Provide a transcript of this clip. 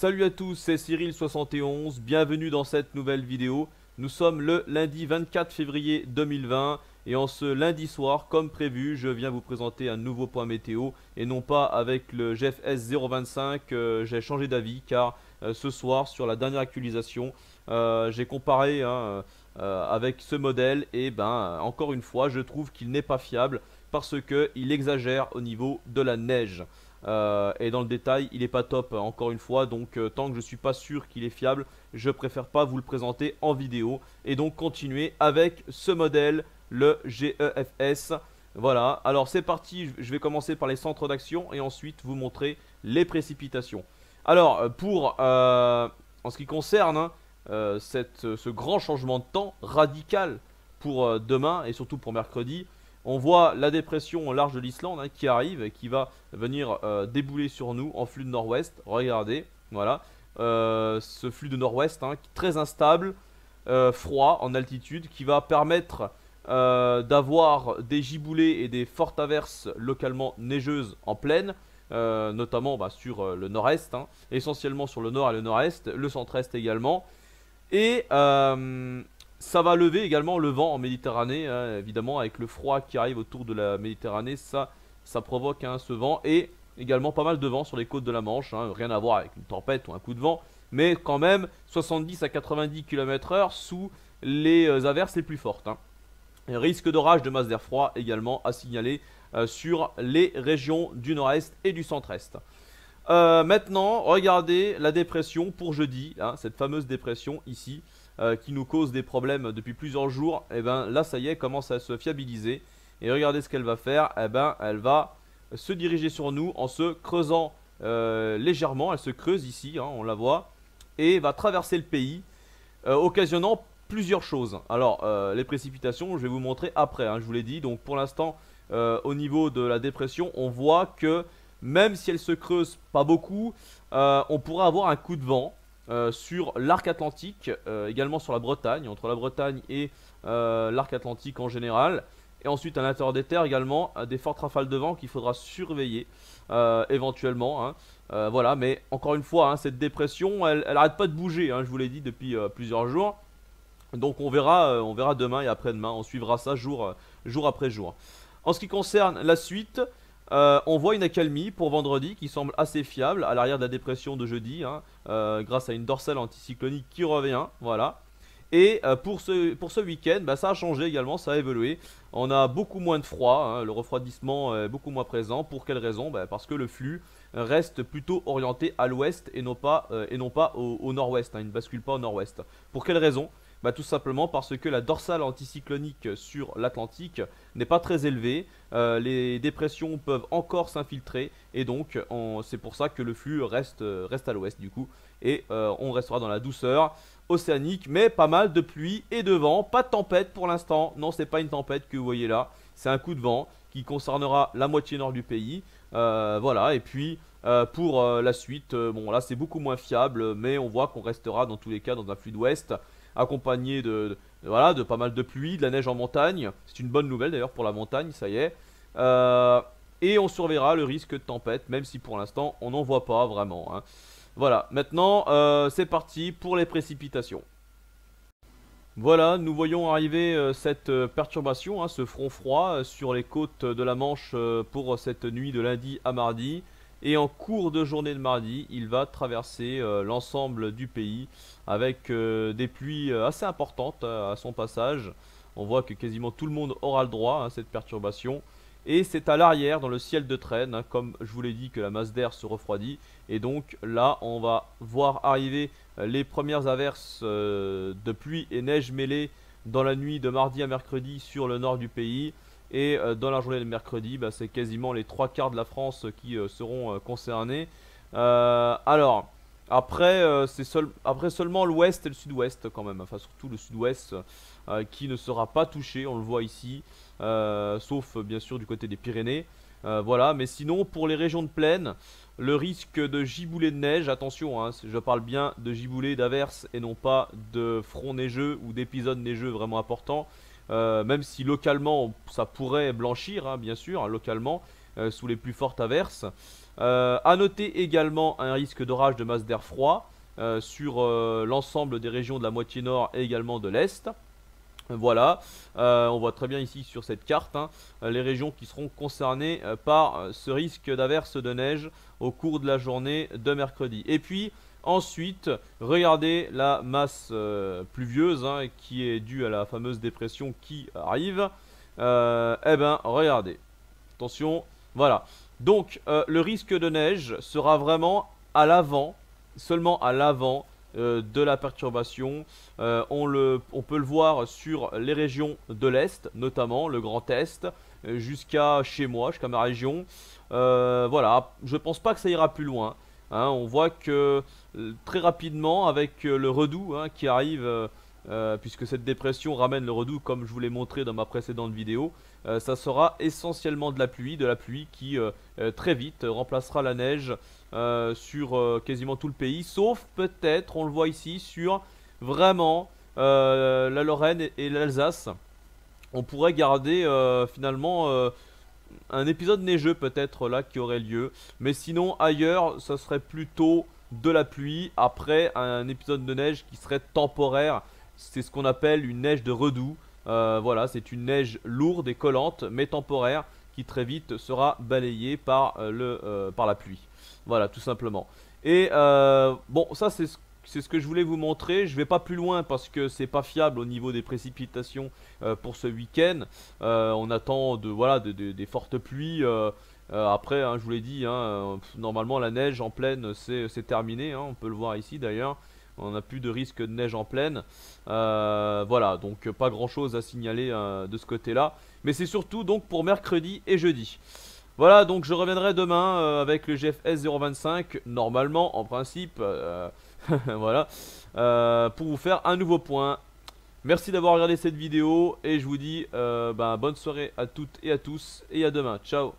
Salut à tous, c'est Cyril71, bienvenue dans cette nouvelle vidéo. Nous sommes le lundi 24 février 2020 et en ce lundi soir, comme prévu, je viens vous présenter un nouveau point météo et non pas avec le GFS 025. J'ai changé d'avis car ce soir, sur la dernière actualisation, j'ai comparé avec ce modèle et encore une fois, je trouve qu'il n'est pas fiable parce qu'il exagère au niveau de la neige. Et dans le détail il est pas top encore une fois, donc tant que je suis pas sûr qu'il est fiable, je préfère pas vous le présenter en vidéo et donc continuer avec ce modèle, le GEFS. Voilà, alors c'est parti, je vais commencer par les centres d'action et ensuite vous montrer les précipitations. Alors en ce qui concerne ce grand changement de temps radical pour demain et surtout pour mercredi, on voit la dépression au large de l'Islande qui arrive et qui va venir débouler sur nous en flux de nord-ouest. Regardez, voilà, ce flux de nord-ouest très instable, froid en altitude, qui va permettre d'avoir des giboulées et des fortes averses localement neigeuses en plaine, notamment sur le nord-est, essentiellement sur le nord et le nord-est, le centre-est également. Et ça va lever également le vent en Méditerranée, évidemment avec le froid qui arrive autour de la Méditerranée, ça provoque ce vent et également pas mal de vent sur les côtes de la Manche, rien à voir avec une tempête ou un coup de vent, mais quand même 70 à 90 km/h sous les averses les plus fortes. Et risque d'orage de masse d'air froid également à signaler sur les régions du nord-est et du centre-est. Maintenant, regardez la dépression pour jeudi, cette fameuse dépression ici. Qui nous cause des problèmes depuis plusieurs jours, et là ça y est, commence à se fiabiliser. Et regardez ce qu'elle va faire, elle va se diriger sur nous en se creusant légèrement. Elle se creuse ici, on la voit, et va traverser le pays, occasionnant plusieurs choses. Alors les précipitations, je vais vous montrer après, je vous l'ai dit. Donc pour l'instant, au niveau de la dépression, on voit que même si elle se creuse pas beaucoup, on pourra avoir un coup de vent sur l'arc atlantique, également sur la Bretagne, entre la Bretagne et l'arc atlantique en général. Et ensuite à l'intérieur des terres également, des fortes rafales de vent qu'il faudra surveiller éventuellement. Voilà, mais encore une fois, cette dépression, elle n'arrête pas de bouger, je vous l'ai dit depuis plusieurs jours. Donc on verra demain et après-demain, on suivra ça jour après jour. En ce qui concerne la suite, on voit une accalmie pour vendredi qui semble assez fiable à l'arrière de la dépression de jeudi, grâce à une dorsale anticyclonique qui revient, voilà. Et pour ce week-end, ça a changé également, ça a évolué. On a beaucoup moins de froid, le refroidissement est beaucoup moins présent. Pour quelle raison? Parce que le flux reste plutôt orienté à l'ouest et non pas au nord-ouest, il ne bascule pas au nord-ouest. Pour quelle raison? Tout simplement parce que la dorsale anticyclonique sur l'Atlantique n'est pas très élevée, les dépressions peuvent encore s'infiltrer et donc c'est pour ça que le flux reste à l'ouest du coup. Et on restera dans la douceur océanique, mais pas mal de pluie et de vent, pas de tempête pour l'instant. Non, c'est pas une tempête que vous voyez là, c'est un coup de vent qui concernera la moitié nord du pays. Voilà, et puis pour la suite, bon là c'est beaucoup moins fiable, mais on voit qu'on restera dans tous les cas dans un flux d'ouest, accompagné de pas mal de pluie, de la neige en montagne. C'est une bonne nouvelle d'ailleurs pour la montagne, ça y est. Et on surveillera le risque de tempête, même si pour l'instant on n'en voit pas vraiment. Voilà, maintenant c'est parti pour les précipitations. Voilà, nous voyons arriver cette perturbation, ce front froid sur les côtes de la Manche pour cette nuit de lundi à mardi. Et en cours de journée de mardi, il va traverser l'ensemble du pays avec des pluies assez importantes à son passage. On voit que quasiment tout le monde aura le droit à cette perturbation. Et c'est à l'arrière, dans le ciel de traîne, comme je vous l'ai dit, que la masse d'air se refroidit. Et donc là, on va voir arriver les premières averses de pluie et neige mêlées dans la nuit de mardi à mercredi sur le nord du pays. Et dans la journée de mercredi, c'est quasiment les 3/4 de la France qui seront concernés. Alors, après, après seulement l'ouest et le sud-ouest quand même, enfin surtout le sud-ouest qui ne sera pas touché, on le voit ici, sauf bien sûr du côté des Pyrénées. Voilà, mais sinon pour les régions de plaine, le risque de giboulées de neige, attention, je parle bien de giboulées, d'averses et non pas de fronts neigeux ou d'épisodes neigeux vraiment importants. Même si localement ça pourrait blanchir, bien sûr, localement, sous les plus fortes averses. À noter également un risque d'orage de masse d'air froid sur l'ensemble des régions de la moitié nord et également de l'est. Voilà, on voit très bien ici sur cette carte les régions qui seront concernées par ce risque d'averse de neige au cours de la journée de mercredi. Et puis ensuite, regardez la masse pluvieuse qui est due à la fameuse dépression qui arrive. Eh ben, regardez, attention, voilà. Donc, le risque de neige sera vraiment à l'avant, seulement à l'avant de la perturbation. On peut le voir sur les régions de l'Est, notamment le Grand Est, jusqu'à chez moi, jusqu'à ma région. Voilà, je pense pas que ça ira plus loin. On voit que très rapidement, avec le redoux qui arrive, puisque cette dépression ramène le redoux, comme je vous l'ai montré dans ma précédente vidéo, ça sera essentiellement de la pluie qui très vite remplacera la neige sur quasiment tout le pays, sauf peut-être, on le voit ici, sur vraiment la Lorraine et l'Alsace. On pourrait garder finalement un épisode neigeux peut-être là qui aurait lieu, mais sinon ailleurs ça serait plutôt de la pluie après un épisode de neige qui serait temporaire. C'est ce qu'on appelle une neige de redoux. Voilà, c'est une neige lourde et collante mais temporaire qui très vite sera balayée par la pluie. Voilà, tout simplement. Et bon, ça c'est ce que je voulais vous montrer. Je vais pas plus loin parce que c'est pas fiable au niveau des précipitations pour ce week-end. On attend des fortes pluies. Après, je vous l'ai dit, normalement la neige en plaine c'est terminé. On peut le voir ici d'ailleurs. On n'a plus de risque de neige en plaine. Voilà, donc pas grand chose à signaler de ce côté-là. Mais c'est surtout donc pour mercredi et jeudi. Voilà, donc je reviendrai demain avec le GFS 025, normalement, en principe, voilà, pour vous faire un nouveau point. Merci d'avoir regardé cette vidéo et je vous dis bonne soirée à toutes et à tous et à demain. Ciao.